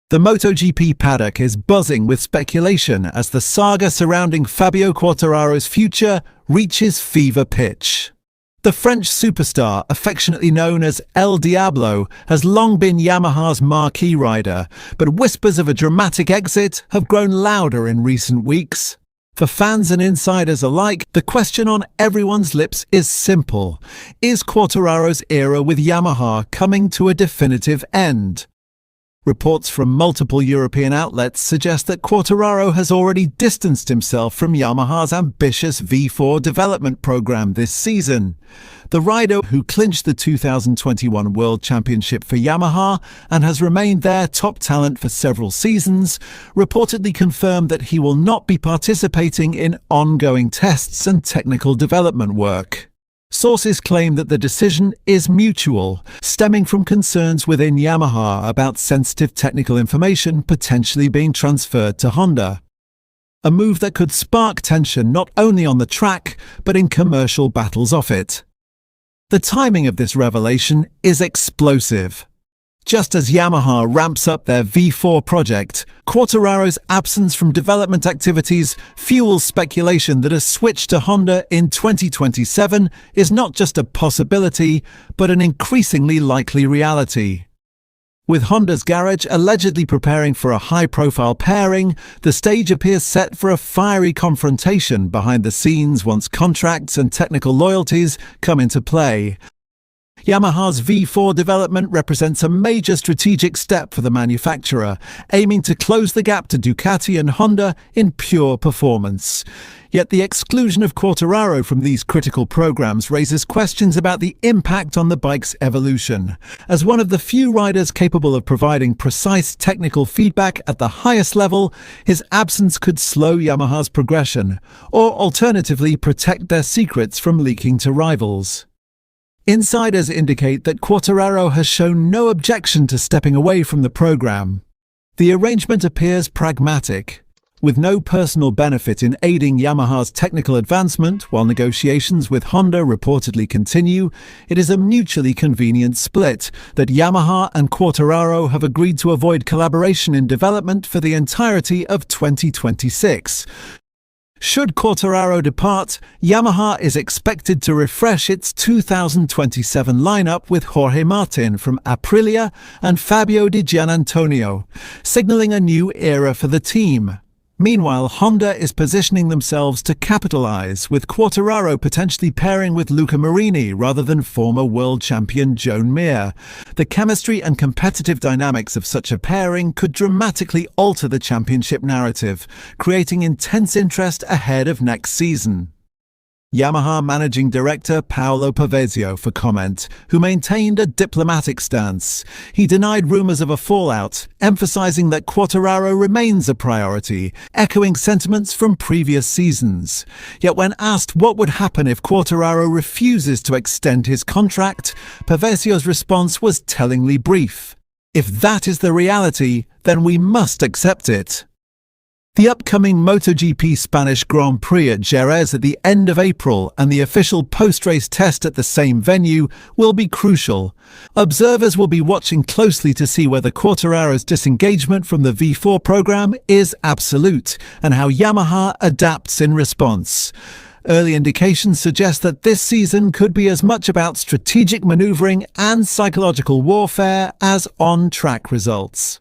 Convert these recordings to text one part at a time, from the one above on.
The MotoGP paddock is buzzing with speculation as the saga surrounding Fabio Quartararo's future reaches fever pitch. The French superstar, affectionately known as El Diablo, has long been Yamaha's marquee rider, but whispers of a dramatic exit have grown louder in recent weeks. For fans and insiders alike, the question on everyone's lips is simple: is Quartararo's era with Yamaha coming to a definitive end? Reports from multiple European outlets suggest that Quartararo has already distanced himself from Yamaha's ambitious V4 development program this season. The rider, who clinched the 2021 World Championship for Yamaha and has remained their top talent for several seasons, reportedly confirmed that he will not be participating in ongoing tests and technical development work. Sources claim that the decision is mutual, stemming from concerns within Yamaha about sensitive technical information potentially being transferred to Honda. A move that could spark tension not only on the track, but in commercial battles off it. The timing of this revelation is explosive. Just as Yamaha ramps up their V4 project, Quartararo's absence from development activities fuels speculation that a switch to Honda in 2027 is not just a possibility, but an increasingly likely reality. With Honda's garage allegedly preparing for a high-profile pairing, the stage appears set for a fiery confrontation behind the scenes once contracts and technical loyalties come into play. Yamaha's V4 development represents a major strategic step for the manufacturer, aiming to close the gap to Ducati and Honda in pure performance. Yet the exclusion of Quartararo from these critical programs raises questions about the impact on the bike's evolution. As one of the few riders capable of providing precise technical feedback at the highest level, his absence could slow Yamaha's progression, or alternatively protect their secrets from leaking to rivals. Insiders indicate that Quartararo has shown no objection to stepping away from the program. The arrangement appears pragmatic. With no personal benefit in aiding Yamaha's technical advancement while negotiations with Honda reportedly continue, it is a mutually convenient split that Yamaha and Quartararo have agreed to avoid collaboration in development for the entirety of 2026. Should Quartararo depart, Yamaha is expected to refresh its 2027 lineup with Jorge Martin from Aprilia and Fabio Di Giannantonio, signaling a new era for the team. Meanwhile, Honda is positioning themselves to capitalize, with Quartararo potentially pairing with Luca Marini rather than former world champion Joan Mir. The chemistry and competitive dynamics of such a pairing could dramatically alter the championship narrative, creating intense interest ahead of next season. Yamaha managing director Paolo Pavesio for comment, who maintained a diplomatic stance. He denied rumors of a fallout, emphasizing that Quartararo remains a priority, echoing sentiments from previous seasons. Yet when asked what would happen if Quartararo refuses to extend his contract, Pavesio's response was tellingly brief: "If that is the reality, then we must accept it." The upcoming MotoGP Spanish Grand Prix at Jerez at the end of April and the official post-race test at the same venue will be crucial. Observers will be watching closely to see whether Quartararo's disengagement from the V4 program is absolute and how Yamaha adapts in response. Early indications suggest that this season could be as much about strategic maneuvering and psychological warfare as on-track results.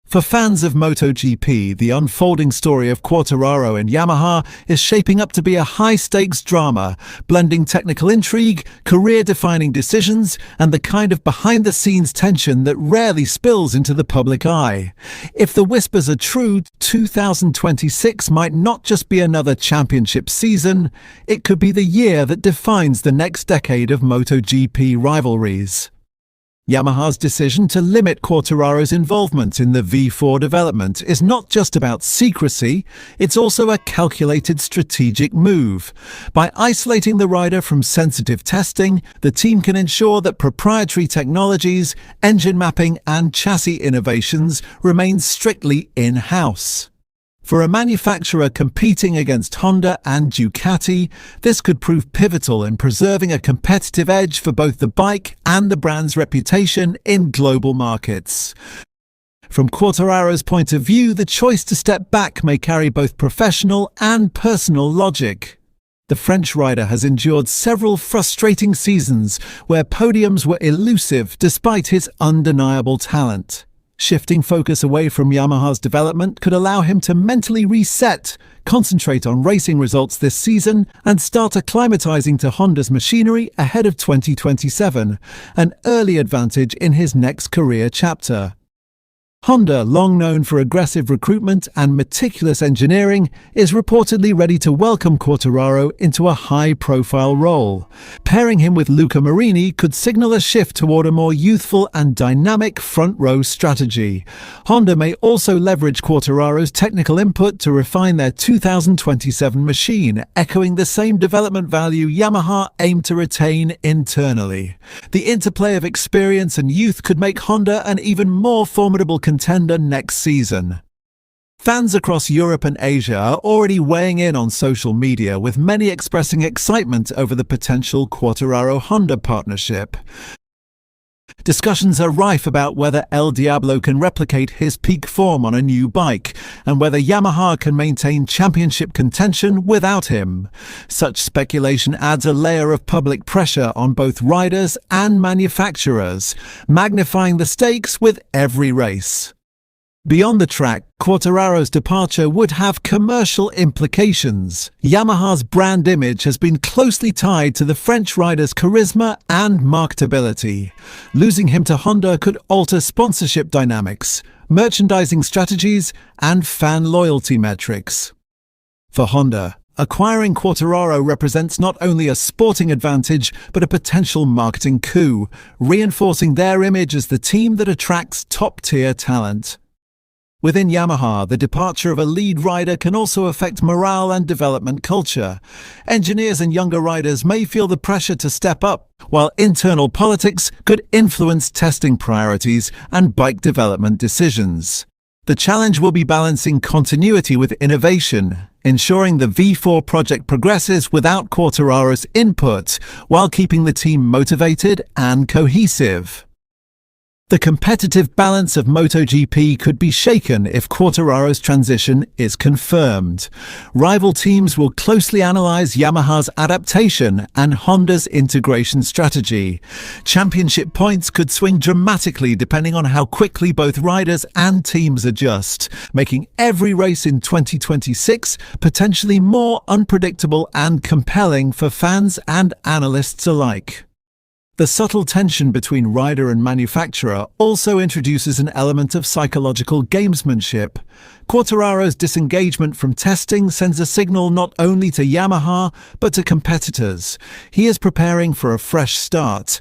For fans of MotoGP, the unfolding story of Quartararo and Yamaha is shaping up to be a high-stakes drama, blending technical intrigue, career-defining decisions, and the kind of behind-the-scenes tension that rarely spills into the public eye. If the whispers are true, 2026 might not just be another championship season, it could be the year that defines the next decade of MotoGP rivalries. Yamaha's decision to limit Quartararo's involvement in the V4 development is not just about secrecy, it's also a calculated strategic move. By isolating the rider from sensitive testing, the team can ensure that proprietary technologies, engine mapping and chassis innovations remain strictly in-house. For a manufacturer competing against Honda and Ducati, this could prove pivotal in preserving a competitive edge for both the bike and the brand's reputation in global markets. From Quartararo's point of view, the choice to step back may carry both professional and personal logic. The French rider has endured several frustrating seasons where podiums were elusive despite his undeniable talent. Shifting focus away from Yamaha's development could allow him to mentally reset, concentrate on racing results this season, and start acclimatizing to Honda's machinery ahead of 2027, an early advantage in his next career chapter. Honda, long known for aggressive recruitment and meticulous engineering, is reportedly ready to welcome Quartararo into a high-profile role. Pairing him with Luca Marini could signal a shift toward a more youthful and dynamic front-row strategy. Honda may also leverage Quartararo's technical input to refine their 2027 machine, echoing the same development value Yamaha aimed to retain internally. The interplay of experience and youth could make Honda an even more formidable contender next season. Fans across Europe and Asia are already weighing in on social media, with many expressing excitement over the potential Quartararo-Honda partnership. Discussions are rife about whether El Diablo can replicate his peak form on a new bike, and whether Yamaha can maintain championship contention without him. Such speculation adds a layer of public pressure on both riders and manufacturers, magnifying the stakes with every race. Beyond the track, Quartararo's departure would have commercial implications. Yamaha's brand image has been closely tied to the French rider's charisma and marketability. Losing him to Honda could alter sponsorship dynamics, merchandising strategies, and fan loyalty metrics. For Honda, acquiring Quartararo represents not only a sporting advantage, but a potential marketing coup, reinforcing their image as the team that attracts top-tier talent. Within Yamaha, the departure of a lead rider can also affect morale and development culture. Engineers and younger riders may feel the pressure to step up, while internal politics could influence testing priorities and bike development decisions. The challenge will be balancing continuity with innovation, ensuring the V4 project progresses without Quartararo's input, while keeping the team motivated and cohesive. The competitive balance of MotoGP could be shaken if Quartararo's transition is confirmed. Rival teams will closely analyze Yamaha's adaptation and Honda's integration strategy. Championship points could swing dramatically depending on how quickly both riders and teams adjust, making every race in 2026 potentially more unpredictable and compelling for fans and analysts alike. The subtle tension between rider and manufacturer also introduces an element of psychological gamesmanship. Quartararo's disengagement from testing sends a signal not only to Yamaha, but to competitors. He is preparing for a fresh start,